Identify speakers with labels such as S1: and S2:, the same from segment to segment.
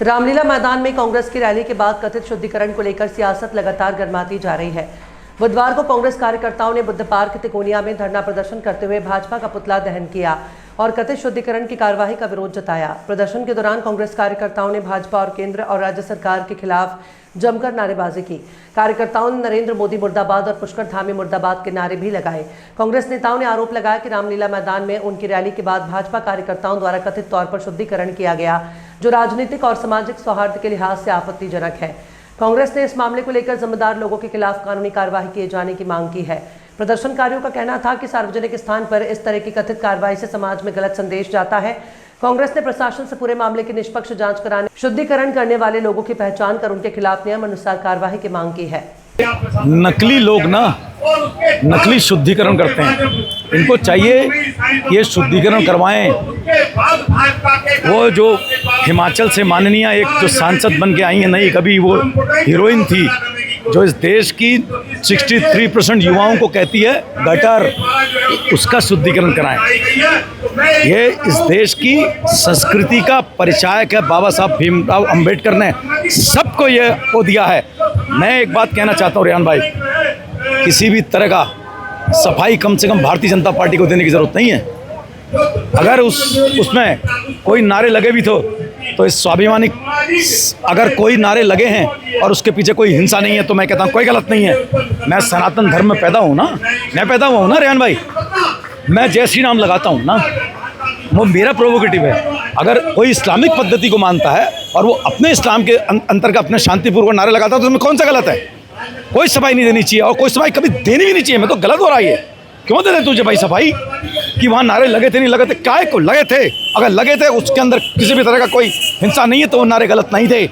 S1: रामलीला मैदान में कांग्रेस की रैली के बाद कथित शुद्धिकरण को लेकर सियासत लगातार गर्माती जा रही है। बुधवार को कांग्रेस कार्यकर्ताओं ने बुद्ध पार्क तिकोनिया में धरना प्रदर्शन करते हुए भाजपा का पुतला दहन किया और कथित शुद्धिकरण की कार्रवाई का विरोध जताया। प्रदर्शन के दौरान कांग्रेस कार्यकर्ताओं ने भाजपा और केंद्र और राज्य सरकार के खिलाफ जमकर नारेबाजी की। कार्यकर्ताओं ने नरेंद्र मोदी मुर्दाबाद और पुष्कर धामी मुर्दाबाद के नारे भी लगाए। कांग्रेस नेताओं ने आरोप लगाया कि रामलीला मैदान में उनकी रैली के बाद भाजपा कार्यकर्ताओं द्वारा कथित तौर पर शुद्धिकरण किया गया, जो राजनीतिक और सामाजिक सौहार्द के लिहाज से आपत्तिजनक है। कांग्रेस ने इस मामले को लेकर जिम्मेदार लोगों के खिलाफ कानूनी कार्रवाई किए जाने की मांग की है। प्रदर्शनकारियों का कहना था कि सार्वजनिक स्थान पर इस तरह की कथित कार्रवाई से समाज में गलत संदेश जाता है। कांग्रेस ने प्रशासन से पूरे मामले की निष्पक्ष जांच कराने, शुद्धिकरण करने वाले लोगों की पहचान कर उनके खिलाफ नियम अनुसार कार्रवाई की मांग की है।
S2: नकली लोग ना नकली शुद्धिकरण करते हैं, इनको चाहिए ये शुद्धिकरण करवाएं। वो जो हिमाचल से माननीय एक जो सांसद बन के आई हैं, नहीं कभी वो हीरोइन थी, जो इस देश की 63% युवाओं को कहती है गटर, उसका शुद्धिकरण कराएं। ये इस देश की संस्कृति का परिचायक है। बाबा साहब भीमराव अंबेडकर ने सबको ये वो दिया है। मैं एक बात कहना चाहता हूँ रेहान भाई, किसी भी तरह का सफाई कम से कम भारतीय जनता पार्टी को देने की ज़रूरत नहीं है। अगर उसमें कोई नारे लगे भी तो इस स्वाभिमानी, अगर कोई नारे लगे हैं और उसके पीछे कोई हिंसा नहीं है, तो मैं कहता हूँ कोई गलत नहीं है। मैं सनातन धर्म में पैदा हूँ ना, मैं पैदा हुआ हूँ ना रेहान भाई, मैं जय श्री राम लगाता हूँ ना, वो मेरा प्रोवोकेटिव है। अगर कोई इस्लामिक पद्धति को मानता है और वो अपने इस्लाम के अंतर्गत अपने शांतिपूर्वक नारे लगाता है, तो उसमें कौन सा गलत है? कोई सफाई नहीं देनी चाहिए और कोई सफाई कभी देनी भी नहीं चाहिए। मैं तो गलत हो रहा है ये, क्यों दे तुझे भाई सफाई कि वहाँ नारे लगे थे नहीं लगे थे, काय को लगे थे? अगर लगे थे उसके अंदर किसी भी तरह का कोई हिंसा नहीं है तो वो नारे गलत नहीं थे।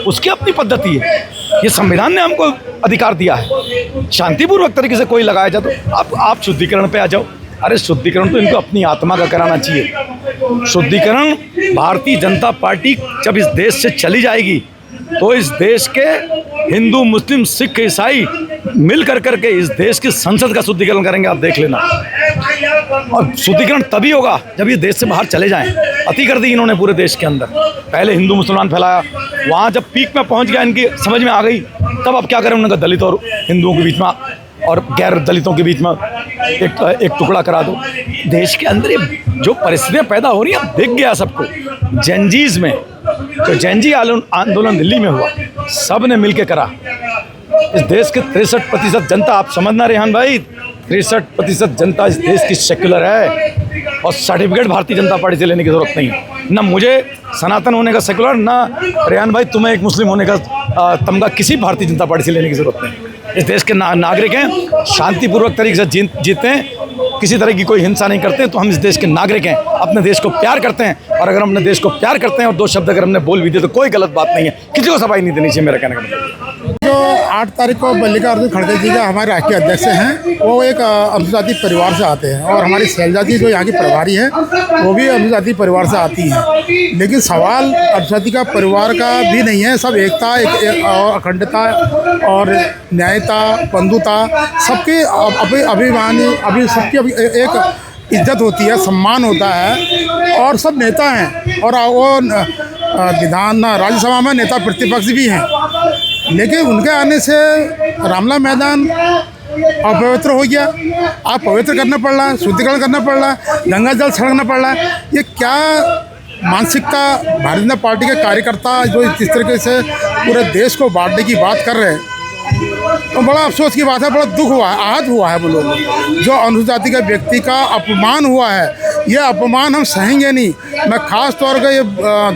S2: उसकी अपनी पद्धति है, ये संविधान ने हमको अधिकार दिया है। शांतिपूर्वक तरीके से कोई लगाया जाए तो आप शुद्धिकरण पे आ जाओ। अरे शुद्धिकरण तो इनको अपनी आत्मा का कराना चाहिए। शुद्धिकरण भारतीय जनता पार्टी जब इस देश से चली जाएगी तो इस देश के हिंदू, मुस्लिम, सिख, ईसाई मिल करके इस देश की संसद का शुद्धिकरण करेंगे, आप देख लेना। और शुद्धिकरण तभी होगा जब ये देश से बाहर चले जाएं। अति कर दी इन्होंने पूरे देश के अंदर, पहले हिंदू मुसलमान फैलाया, वहाँ जब पीक में पहुँच गया, इनकी समझ में आ गई, तब अब क्या करें, उन्होंने दलित और हिंदुओं के बीच में और गैर दलितों के बीच में एक टुकड़ा करा दो। देश के अंदर ये जो परिस्थितियाँ पैदा हो रही हैं, दिख गया सबको। जेनजीज में जो जेनजी आंदोलन दिल्ली में हुआ, सब ने मिलकर करा। इस देश के 63% जनता, आप समझना रेहान भाई, 63% जनता इस देश की सेक्युलर है और सर्टिफिकेट भारतीय जनता पार्टी से लेने की जरूरत नहीं है। ना मुझे सनातन होने का सेक्युलर, ना रेहान भाई तुम्हें एक मुस्लिम होने का तमगा किसी भारतीय जनता पार्टी से लेने की जरूरत नहीं। इस देश के नागरिक हैं, शांतिपूर्वक तरीके से जीते हैं, किसी तरह की कोई हिंसा नहीं करते हैं, तो हम इस देश के नागरिक हैं, अपने देश को प्यार करते हैं। और अगर हम अपने देश को प्यार करते हैं और दो शब्द अगर हमने बोल भी दिए तो कोई गलत बात नहीं है, किसी को सफाई नहीं देनी चाहिए। मेरा कहने का मतलब
S3: जो 8 तारीख को मल्लिकार्जुन खड़गे जी का हमारे राष्ट्रीय अध्यक्ष हैं, वो एक अनुसूचित जाति परिवार से आते हैं और हमारी शैलजा जी जो यहाँ की प्रभारी हैं वो भी अनुसूचित जाति परिवार से आती हैं। लेकिन सवाल अनुसूचित का परिवार का भी नहीं है, सब एकता और अखंडता और न्यायता, बंधुता, सबके अभी सबकी एक इज्जत होती है, सम्मान होता है और सब नेता हैं और वो विधान राज्यसभा में नेता प्रतिपक्ष भी हैं। लेकिन उनके आने से रामलीला मैदान अपवित्र हो गया। आप पवित्र करना पड़ रहा है, शुद्धिकरण करना पड़ रहा है, गंगा जल छिड़कना पड़ रहा है। ये क्या मानसिकता भारतीय जनता पार्टी के कार्यकर्ता जो इस तरीके से पूरे देश को बांटने की बात कर रहे हैं, तो बड़ा अफसोस की बात है, बड़ा दुख हुआ है, आहत हुआ है। वो लोग जो अनुसूचित जाति के व्यक्ति का अपमान हुआ है, ये अपमान हम सहेंगे नहीं। मैं खास तौर पर ये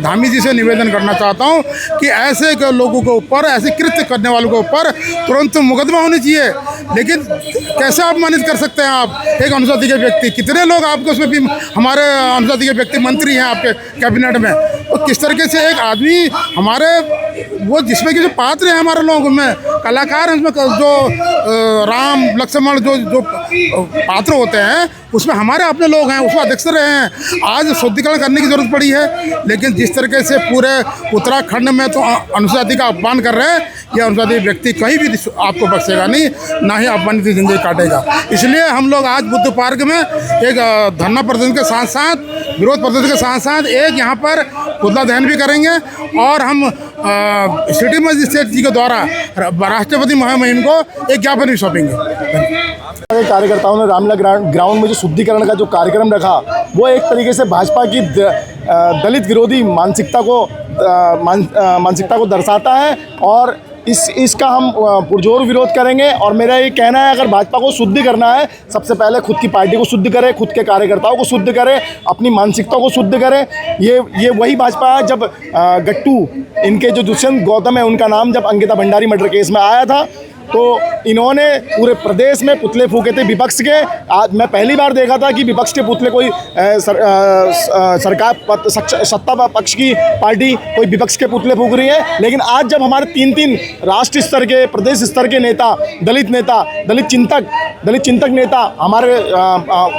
S3: धामी जी से निवेदन करना चाहता हूँ कि ऐसे के लोगों के ऊपर, ऐसे कृत्य करने वालों के ऊपर तुरंत मुकदमा होना चाहिए। लेकिन कैसे अपमानित कर सकते हैं आप एक अनुसूचित जाति के व्यक्ति? कितने लोग आपके उसमें भी हमारे अनुसूचित जाति के व्यक्ति मंत्री हैं आपके कैबिनेट में, तो किस तरीके से एक आदमी हमारे वो जिसमें कि जो पात्र हैं हमारे लोगों में, कलाकार हैं, उसमें जो राम लक्ष्मण जो पात्र होते हैं, उसमें हमारे अपने लोग हैं, उसमें अध्यक्ष रहे हैं। आज शुद्धिकरण करने की जरूरत पड़ी है, लेकिन जिस तरीके से पूरे उत्तराखंड में तो अनुसूचित जाति का अपमान कर रहे हैं, यह अनुसूचित जाति व्यक्ति कहीं भी आपको बख्शेगा नहीं, ना ही अपमानित की जिंदगी काटेगा। इसलिए हम लोग आज बुद्ध पार्क में एक धरना प्रदर्शन के साथ साथ, विरोध प्रदर्शन के साथ साथ एक यहाँ पर पुतला दहन भी करेंगे और हम सिटी मजिस्ट्रेट जी के द्वारा राष्ट्रपति मुहिम को एक ज्ञापन भी सौंपेंगे।
S4: कार्यकर्ताओं ने रामलीला ग्राउंड में जो शुद्धिकरण का जो कार्यक्रम रखा, वो एक तरीके से भाजपा की दलित विरोधी मानसिकता को दर्शाता है और इसका हम पुरजोर विरोध करेंगे। और मेरा ये कहना है, अगर भाजपा को शुद्धि करना है, सबसे पहले खुद की पार्टी को शुद्ध करे, खुद के कार्यकर्ताओं को शुद्ध करे, अपनी मानसिकता को शुद्ध करे। ये वही भाजपा है। जब गट्टू, इनके जो दुष्यंत गौतम है, उनका नाम जब अंकिता भंडारी मर्डर केस में आया था, तो इन्होंने पूरे प्रदेश में पुतले फूके थे विपक्ष के। आज मैं पहली बार देखा था कि विपक्ष के पुतले कोई सरकार सत्ता पक्ष की पार्टी कोई विपक्ष के पुतले फूक रही है। लेकिन आज जब हमारे तीन राष्ट्रीय स्तर के, प्रदेश स्तर के नेता, दलित चिंतक नेता हमारे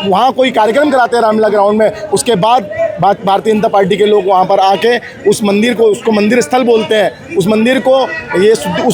S4: वहाँ कोई कार्यक्रम कराते हैं रामलीला ग्राउंड में, उसके बाद भारतीय जनता पार्टी के लोग वहाँ पर आके उस मंदिर को, उसको मंदिर स्थल बोलते हैं, उस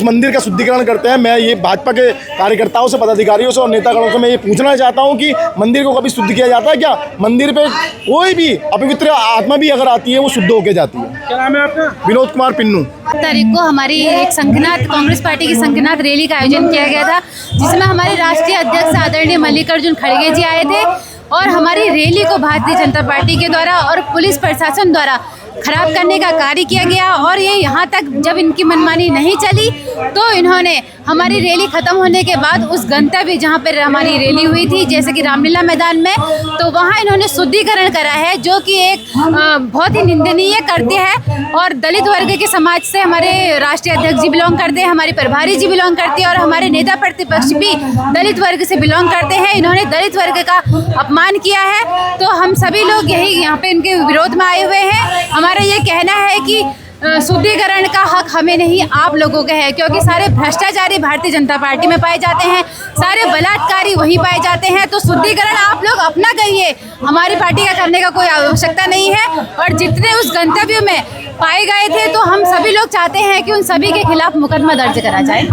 S4: मंदिर का शुद्धिकरण करते हैं। मैं ये भाजपा के कार्यकर्ताओं से, पदाधिकारियों से और नेतागणों से मैं ये पूछना चाहता हूँ कि मंदिर को कभी शुद्ध किया जाता है क्या? मंदिर पे कोई भी अपवित्र आत्मा भी अगर आती है, वो शुद्ध होके जाती है।
S3: क्या नाम है आपका?
S4: विनोद कुमार पिन्नू।
S5: तारीख को हमारी एक संघनाथ, कांग्रेस पार्टी की संघनाथ रैली का आयोजन किया गया था, जिसमें हमारे राष्ट्रीय अध्यक्ष आदरणीय मल्लिकार्जुन खड़गे जी आए थे और हमारी रैली को भारतीय जनता पार्टी के द्वारा और पुलिस प्रशासन द्वारा खराब करने का कार्य किया गया। और ये यहाँ तक जब इनकी मनमानी नहीं चली, तो इन्होंने हमारी रैली ख़त्म होने के बाद उस गंतव्य जहाँ पर हमारी रैली हुई थी, जैसे कि रामलीला मैदान में, तो वहाँ इन्होंने शुद्धिकरण करा है, जो कि एक बहुत ही निंदनीय कृत्य है। और दलित वर्ग के समाज से हमारे राष्ट्रीय अध्यक्ष जी बिलोंग करते हैं, हमारे प्रभारी जी बिलोंग करते हैं और हमारे नेता प्रतिपक्ष भी दलित वर्ग से बिलोंग करते हैं। इन्होंने दलित वर्ग का अपमान किया है, तो हम सभी लोग यही यहाँ पे इनके विरोध में आए हुए हैं। हमारा ये कहना है कि शुद्धिकरण का हक हमें नहीं, आप लोगों का है, क्योंकि सारे भ्रष्टाचारी भारतीय जनता पार्टी में पाए जाते हैं, सारे बलात्कारी वहीं पाए जाते हैं। तो शुद्धिकरण आप लोग अपना करिए, हमारी पार्टी का करने का कोई आवश्यकता नहीं है। और जितने उस गंतव्य में पाए गए थे, तो हम सभी लोग चाहते हैं कि उन सभी के खिलाफ मुकदमा दर्ज करा जाए।